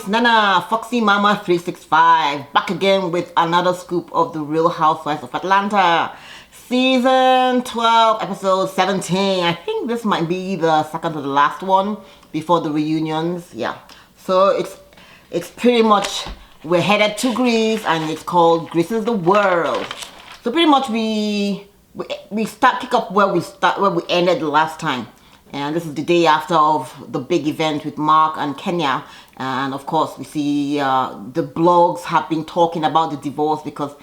it's Nana, Foxy Mama 365, back again with another scoop of the Real Housewives of Atlanta. Season 12, episode 17. I think this might be the second to the last one before the reunions. Yeah. So it's pretty much, we're headed to Greece and it's called Greece is the World. So pretty much we pick up where we ended the last time. And this is the day after of the big event with Marc and Kenya. And of course, we see the blogs have been talking about the divorce because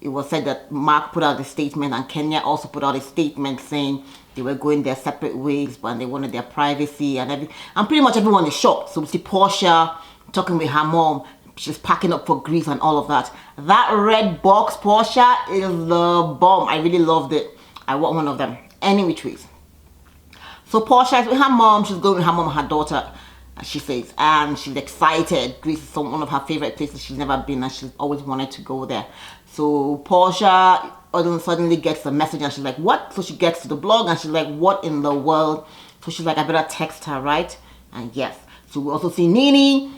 it was said that Marc put out a statement and Kenya also put out a statement saying they were going their separate ways, but they wanted their privacy and everything. And pretty much everyone is shocked. So we see Portia talking with her mom. She's packing up for Greece and all of that. That red box, Portia, is the bomb. I really loved it. I want one of them. Any which ways. So Portia is with her mom. She's going with her mom and her daughter, she says, and she's excited. Greece is one of her favorite places she's never been, and she's always wanted to go there. So Portia suddenly gets a message, and she's like, "What?" So she gets to the blog, and she's like, "What in the world?" So she's like, "I better text her, right?" And yes. So we also see Nene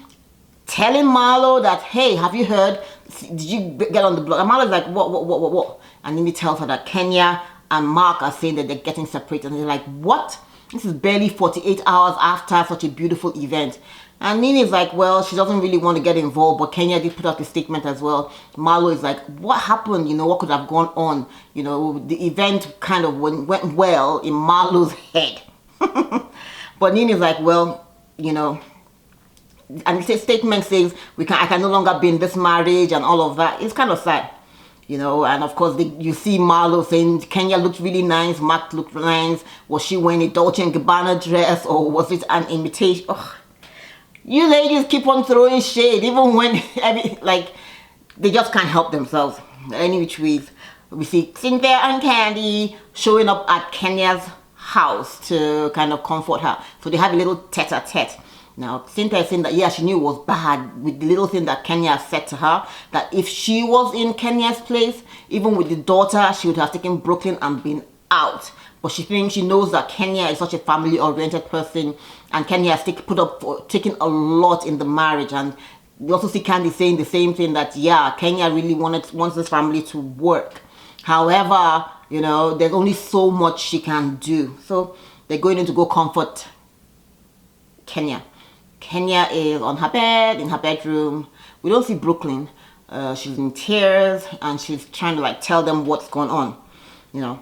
telling Marlo that, "Hey, have you heard? Did you get on the blog?" And Marlo's like, "What?" And Nene tells her that Kenya and Marc are saying that they're getting separated, and they're like, "What? This is barely 48 hours after such a beautiful event." And Nene is like, well, she doesn't really want to get involved, but Kenya did put out a statement as well. Marlo is like, what happened? You know, what could have gone on? You know, the event kind of went well in Marlo's head. But Nene is like, well, you know, and the statement says, I can no longer be in this marriage and all of that. It's kind of sad. You know, and of course, you see Marlo saying, Kenya looked really nice, Marc looked nice. Was she wearing a Dolce & Gabbana dress, or was it an imitation? Oh, you ladies keep on throwing shade, even when, they just can't help themselves. Any which ways, we see Cynthia and Kandi showing up at Kenya's house to kind of comfort her. So they have a little tete-a-tete. Now, Cynthia is saying that, yeah, she knew it was bad with the little thing that Kenya said to her, that if she was in Kenya's place, even with the daughter, she would have taken Brooklyn and been out. But she thinks, she knows that Kenya is such a family-oriented person, and Kenya has taken a lot in the marriage. And we also see Kandi saying the same thing, that, yeah, Kenya really wants this family to work. However, you know, there's only so much she can do. So they're going in to go comfort Kenya. Kenya is on her bed, in her bedroom. We don't see Brooklyn. She's in tears and she's trying to tell them what's going on. You know,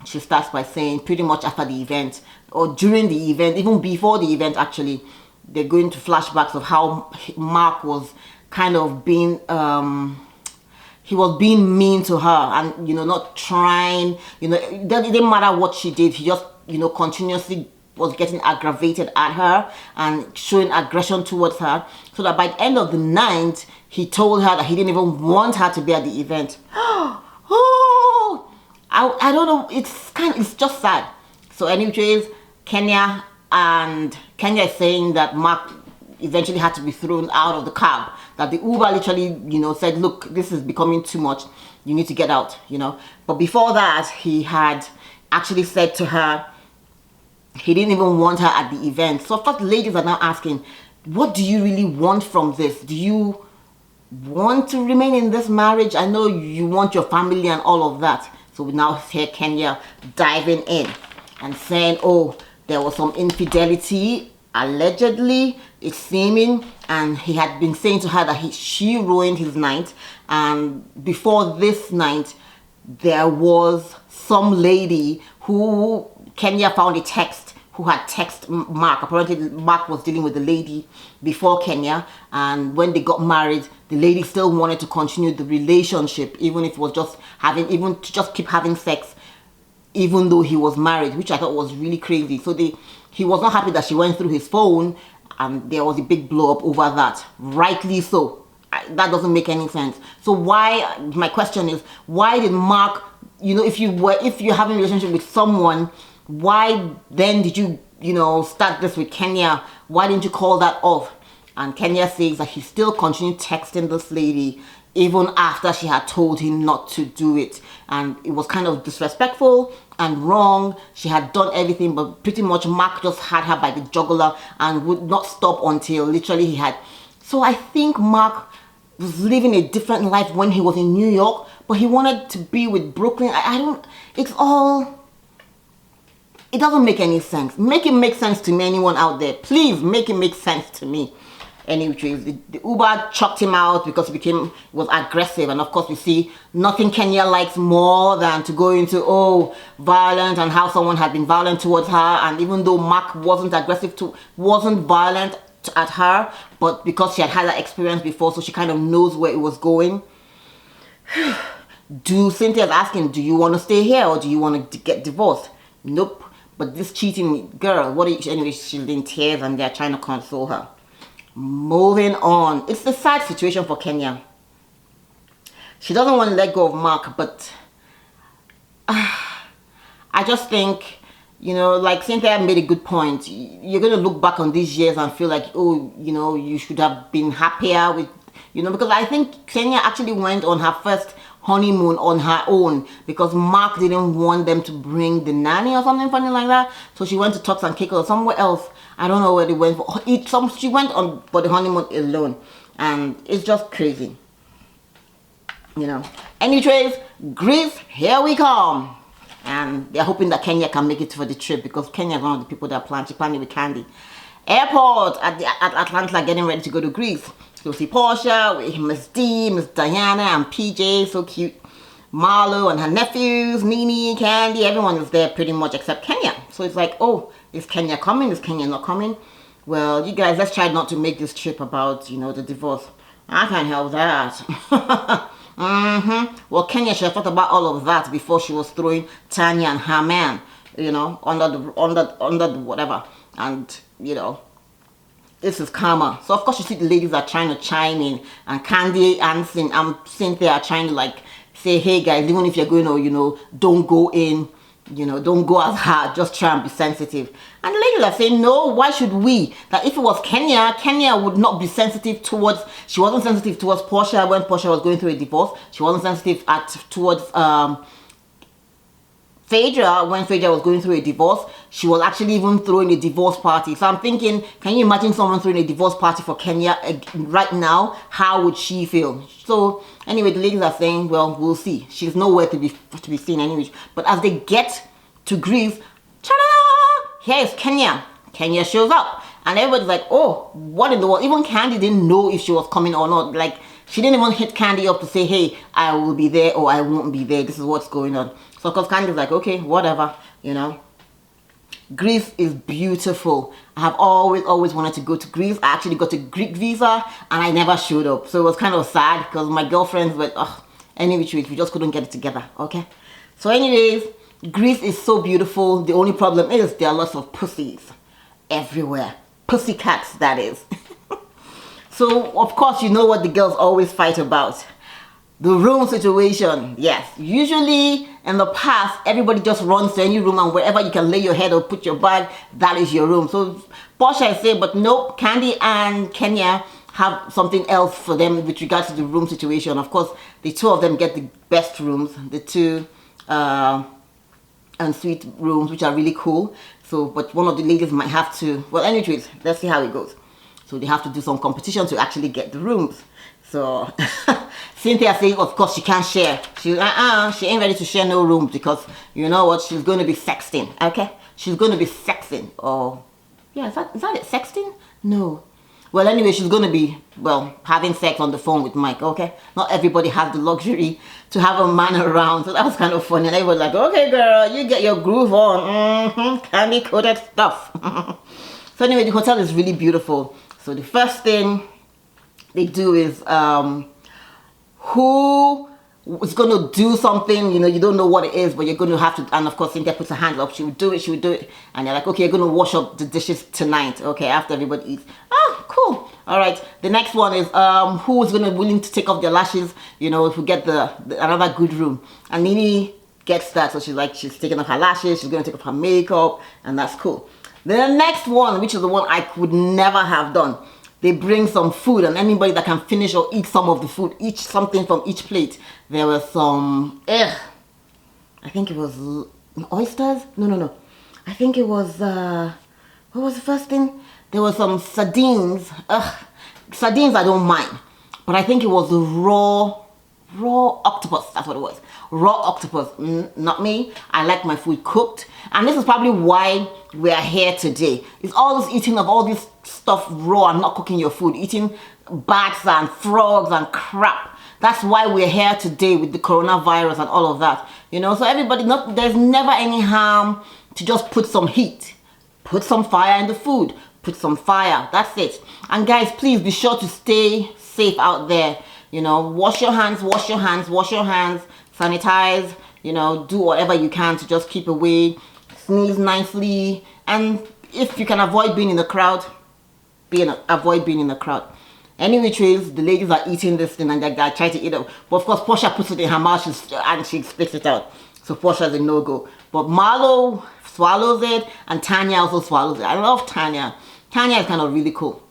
she starts by saying pretty much after the event or during the event, even before the event actually, they're going to flashbacks of how Marc was kind of being, he was being mean to her and, you know, not trying, you know, it didn't matter what she did. He just, you know, continuously was getting aggravated at her and showing aggression towards her, so that by the end of the night he told her that he didn't even want her to be at the event. Oh, I don't know, it's just sad. So anyways, Kenya is saying that Marc eventually had to be thrown out of the cab, that the Uber literally, you know, said, look, this is becoming too much, you need to get out, you know. But before that, he had actually said to her he didn't even want her at the event. So first, ladies are now asking, what do you really want from this? Do you want to remain in this marriage? I know you want your family and all of that. So we now hear Kenya diving in and saying, oh, there was some infidelity, allegedly, it's seeming, and he had been saying to her that she ruined his night. And before this night, there was some lady who Kenya found a text who had texted Marc. Apparently Marc was dealing with the lady before Kenya, and when they got married, the lady still wanted to continue the relationship, even if it was just keep having sex, even though he was married, which I thought was really crazy. So he was not happy that she went through his phone, and there was a big blow up over that. Rightly so. That doesn't make any sense. So my question is, why did Marc, you know, if you're having a relationship with someone, why then did you, you know, start this with Kenya? Why didn't you call that off? And Kenya says that he still continued texting this lady even after she had told him not to do it. And it was kind of disrespectful and wrong. She had done everything, but pretty much Marc just had her by the jugular and would not stop until literally he had So I think Marc was living a different life when he was in New York, but he wanted to be with Brooklyn. I don't, it's all, it doesn't make any sense. Make it make sense to me, anyone out there. Please make it make sense to me. Anyways, the Uber chucked him out because he was aggressive. And of course we see nothing Kenya likes more than to go into, violence and how someone had been violent towards her. And even though Marc wasn't wasn't violent at her, but because she had had that experience before, so she kind of knows where it was going. Cynthia's asking, do you want to stay here or do you want to get divorced? Nope. But this cheating girl, anyway, she's in tears and they're trying to console her. Moving on. It's a sad situation for Kenya. She doesn't want to let go of Marc, but I just think, like Cynthia made a good point. You're going to look back on these years and feel like, you should have been happier with, because I think Kenya actually went on her first honeymoon on her own because Marc didn't want them to bring the nanny or something funny like that. So she went to Turks and Caicos or somewhere else. I don't know where they went for. She went on for the honeymoon alone, and it's just crazy. Anyways, Greece, here we come. And they're hoping that Kenya can make it for the trip because Kenya is one of the people that she planned it with Kandi. Airport at Atlanta, getting ready to go to Greece. So see Portia with Miss D, Miss Diana, and PJ, so cute. Marlo and her nephews, Nene, Kandi, everyone is there pretty much except Kenya. So it's like, is Kenya coming? Is Kenya not coming? Well, you guys, let's try not to make this trip about, the divorce. I can't help that. Well, Kenya should have thought about all of that before she was throwing Tanya and her man, under the whatever. And, this is karma. So of course you see the ladies are trying to chime in, and Kandi and Cynthia are trying to say, hey guys, even if you're going to, don't go in, don't go as hard, just try and be sensitive. And the ladies are saying, no, why should we? That if it was Kenya would not be sensitive towards, she wasn't sensitive towards Portia when Portia was going through a divorce. She wasn't sensitive towards Phaedra when Phaedra was going through a divorce. She was actually even throwing a divorce party. So I'm thinking, can you imagine someone throwing a divorce party for Kenya right now? How would she feel? So anyway, the ladies are saying, well, we'll see. She's nowhere to be seen anyway. But as they get to Greece, ta-da! Here is Kenya. Kenya shows up. And everybody's like, oh, what in the world? Even Kandi didn't know if she was coming or not. She didn't even hit Kandi up to say, hey, I will be there or I won't be there. This is what's going on. So, because Kandi's like, okay, whatever, Greece is beautiful. I have always wanted to go to Greece. I actually got a Greek visa and I never showed up. So it was kind of sad because my girlfriends were, anyway, we just couldn't get it together, okay? So anyways, Greece is so beautiful. The only problem is there are lots of pussies everywhere. Pussycats, that is. So, of course, you know what the girls always fight about. The room situation. Yes, usually in the past, everybody just runs to any room and wherever you can lay your head or put your bag, that is your room. So Portia is saying, but nope, Kandi and Kenya have something else for them with regards to the room situation. Of course, the two of them get the best rooms, the two ensuite rooms, which are really cool. So, but one of the ladies might have to, well, anyways, let's see how it goes. So they have to do some competition to actually get the rooms. So Cynthia saying, of course, she can't share. She ain't ready to share no rooms because you know what? She's going to be sexting. Okay, she's going to be sexting. Oh, yeah, is that it? Sexting? No. Well, anyway, she's going to be having sex on the phone with Mike. Okay, not everybody has the luxury to have a man around. So that was kind of funny. And everybody was like, okay, girl, you get your groove on. Candy coated stuff. So anyway, the hotel is really beautiful. So the first thing they do is who is going to do something, you don't know what it is, but you're going to have to, and of course Cynthia puts her hand up, she would do it, and they're like, okay, you're going to wash up the dishes tonight, okay, after everybody eats. Oh, cool. All right, the next one is who is going to willing to take off their lashes, if we get another good room. And Nene gets that, so she's taking off her lashes, she's going to take off her makeup, and that's cool. The next one, which is the one I could never have done, they bring some food, and anybody that can finish or eat some of the food, each something from each plate. There was some, I think it was oysters? No. I think it was, what was the first thing? There was some sardines. Sardines I don't mind, but I think it was the raw octopus. That's what it was. Raw octopus. Not me. I like my food cooked, and this is probably why we are here today. It's all this eating of all this stuff raw and not cooking your food, eating bats and frogs and crap. That's why we're here today with the coronavirus and all of that. You know, so everybody, there's never any harm to just put some heat, put some fire in the food, put some fire. That's it. And guys, please be sure to stay safe out there. You know, wash your hands, sanitize, you know, do whatever you can to just keep away, sneeze nicely, and if you can avoid being in the crowd, avoid being in the crowd. Any which ways, the ladies are eating this thing and they try to eat it. But of course, Portia puts it in her mouth and she spits it out. So Portia is a no-go. But Marlo swallows it and Tanya also swallows it. I love Tanya. Tanya is kind of really cool.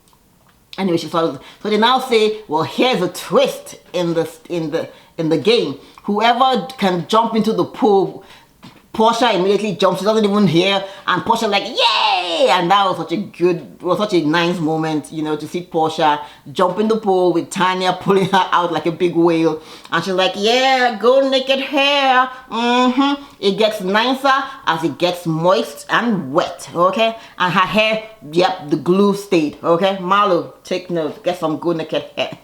Anyway, she swallows it. So they now say, well, here's a twist in the game. Whoever can jump into the pool, Portia immediately jumps. She doesn't even hear, and Portia like, yay! And that was such a nice moment, you know, to see Portia jump in the pool with Tanya pulling her out like a big whale, and she's like, yeah, go naked hair. It gets nicer as it gets moist and wet, okay? And her hair, yep, the glue stayed, okay? Marlo, take note, get some go naked hair.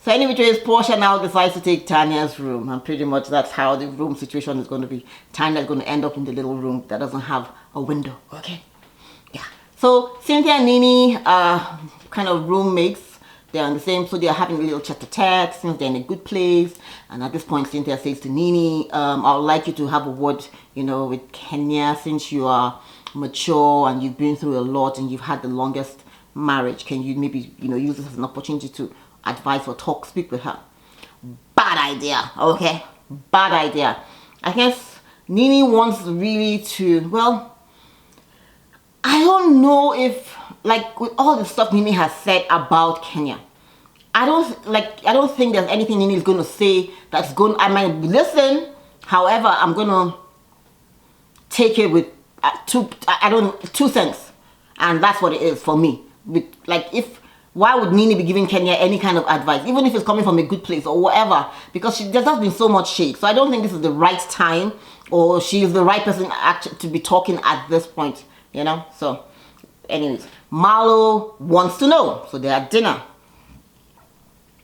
So anyway, Portia now decides to take Tanya's room, and pretty much that's how the room situation is going to be. Tanya's going to end up in the little room that doesn't have a window, okay? Yeah. So Cynthia and Nene are kind of roommates. They're on the same, so they're having a little chat-to-chat since they're in a good place. And at this point, Cynthia says to Nene, I would like you to have a word, you know, with Kenya, since you are mature and you've been through a lot and you've had the longest marriage. Can you maybe, you know, use this as an opportunity to advise or speak with her? Bad idea, okay? Bad idea. I guess Nene wants really to, well, I don't know if, like, with all the stuff Nene has said about Kenya, I don't think there's anything Nene is going to say that's going, I might listen, however, I'm going to take it with two cents, and that's what it is for me. With, like, why would Nene be giving Kenya any kind of advice, even if it's coming from a good place or whatever? Because there's just been so much shade. So I don't think this is the right time, or she is the right person to be talking at this point, you know? So anyways, Marlo wants to know. So they're at dinner.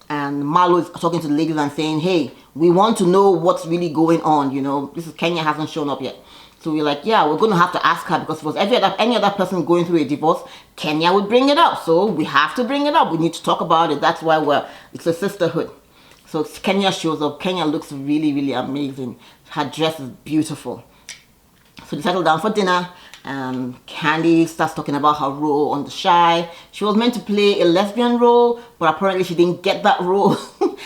And Marlo is talking to the ladies and saying, hey, we want to know what's really going on, you know? This is Kenya hasn't shown up yet. So we're like, yeah, we're going to have to ask her, because if it was any other person going through a divorce, Kenya would bring it up. So we have to bring it up. We need to talk about it. That's why it's a sisterhood. So Kenya shows up. Kenya looks really, really amazing. Her dress is beautiful. So they settle down for dinner. Kandi starts talking about her role on The Shy. She was meant to play a lesbian role, but apparently she didn't get that role.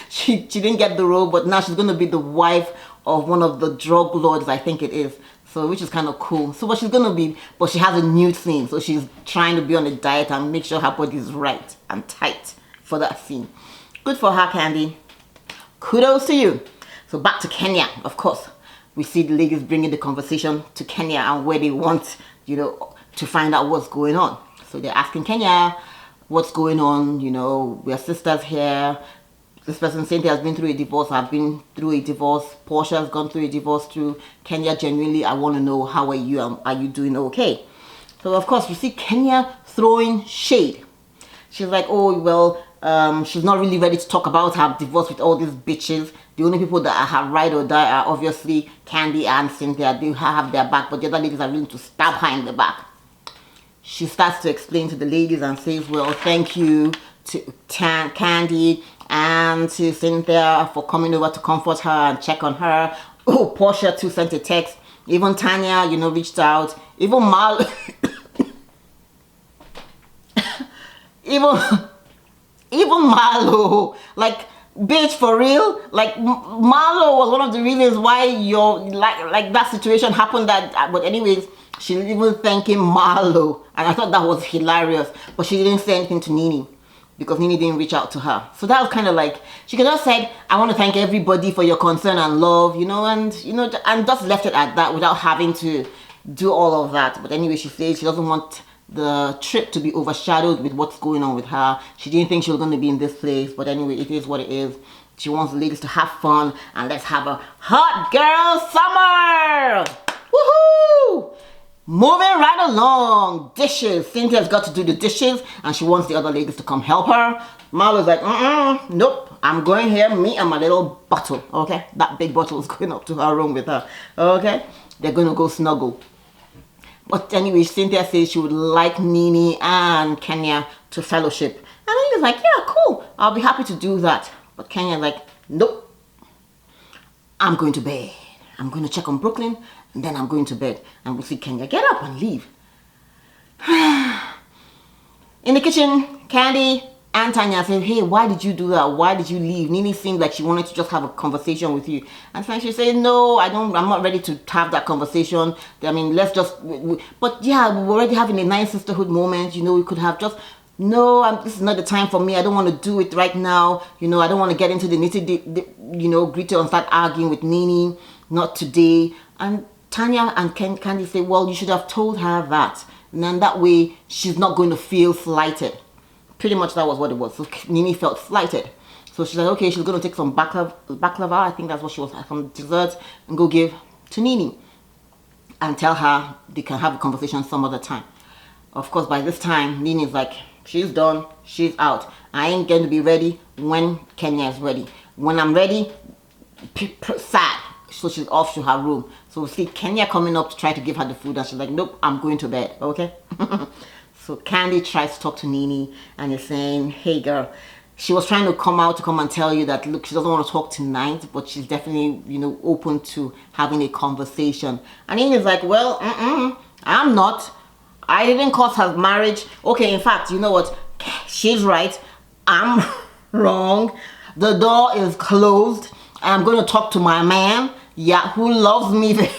she didn't get the role, but now she's going to be the wife of one of the drug lords, I think it is. So, which is kind of cool. So, what she's going to be, but she has a nude scene. So, she's trying to be on a diet and make sure her body is right and tight for that scene. Good for her, Kandi. Kudos to you. So, back to Kenya, of course. We see the ladies bringing the conversation to Kenya and where they want, you know, to find out what's going on. So, they're asking Kenya, what's going on? You know, we're sisters here. This person, Cynthia, has been through a divorce. I've been through a divorce. Portia has gone through a divorce too. Kenya, genuinely, I want to know, how are you? Are you doing okay? So, of course, we see Kenya throwing shade. She's like, oh, well, she's not really ready to talk about her divorce with all these bitches. The only people that have ride or die are obviously Kandi and Cynthia. They have their back, but the other ladies are willing to stab her in the back. She starts to explain to the ladies and says, well, thank you to Kandi and to Cynthia for coming over to comfort her and check on her. Oh, Portia too sent a text. Even Tanya, you know, reached out. Even Marlo. even Marlo. Like, bitch, for real? Like, Marlo was one of the reasons why like that situation happened. But anyways, she didn't even thanking Marlo. And I thought that was hilarious. But she didn't say anything to Nene, because Nene didn't reach out to her. So that was kind of like, she could have said, I want to thank everybody for your concern and love, you know, and just left it at that without having to do all of that. But anyway, she says she doesn't want the trip to be overshadowed with what's going on with her. She didn't think she was going to be in this place, but anyway, it is what it is. She wants the ladies to have fun, and let's have a hot girl summer. Woohoo! Moving right along, dishes. Cynthia's got to do the dishes, and she wants the other ladies to come help her. Marlo's like, nope, I'm going here, me and my little bottle, okay? That big bottle is going up to her room with her, okay? They're going to go snuggle. But anyway, Cynthia says she would like Nene and Kenya to fellowship. And Nene's like, yeah, cool, I'll be happy to do that. But Kenya's like, nope, I'm going to bed. I'm going to check on Brooklyn, and then I'm going to bed. And we see Kenya get up and leave. In the kitchen, Kandi and Tanya say, hey, why did you do that? Why did you leave? Nene seemed like she wanted to just have a conversation with you. And so she said, no, I'm not ready to have that conversation. I mean, let's just, but yeah, we're already having a nice sisterhood moment. You know, we could have just, no, this is not the time for me. I don't want to do it right now. You know, I don't want to get into the gritty and start arguing with Nene. Not today. And Tanya and Kandi say, well, you should have told her that. And then that way, she's not going to feel slighted. Pretty much that was what it was. So Nene felt slighted. So she's like, okay, she's going to take some baklava. I think that's what she was, some dessert, and go give to Nene. And tell her they can have a conversation some other time. Of course, by this time, Nene is like, she's done, she's out. I ain't going to be ready when Kenya is ready. When I'm ready, sad. So she's off to her room. So we see Kenya coming up to try to give her the food, and she's like, nope, I'm going to bed, okay? So Kandi tries to talk to Nene and is saying, hey girl, she was trying to come and tell you that, look, she doesn't want to talk tonight, but she's definitely, you know, open to having a conversation. And Nene is like, well, I'm not. I didn't cause her marriage. Okay, in fact, you know what? She's right. I'm wrong. The door is closed. I'm going to talk to my man, yeah, who loves me.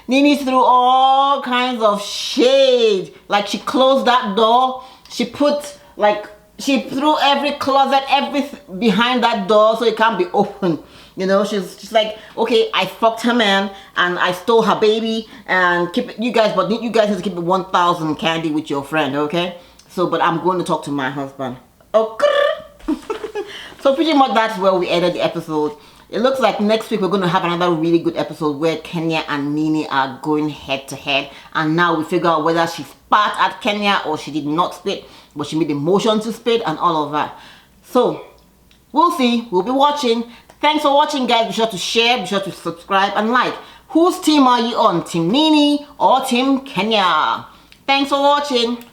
Nene threw all kinds of shade. Like, she closed that door. She put, like, she threw every closet, everything behind that door so it can't be open. You know, she's like, okay, I fucked her man and I stole her baby and keep it, you guys need to keep it 1,000 Kandi with your friend, okay? So, but I'm going to talk to my husband. Okay. So pretty much that's where we ended the episode. It looks like next week we're going to have another really good episode where Kenya and Nene are going head to head. And now we figure out whether she spat at Kenya or she did not spit, but she made the motion to spit and all of that. So, we'll see. We'll be watching. Thanks for watching, guys. Be sure to share, be sure to subscribe and like. Whose team are you on? Team Nene or Team Kenya? Thanks for watching.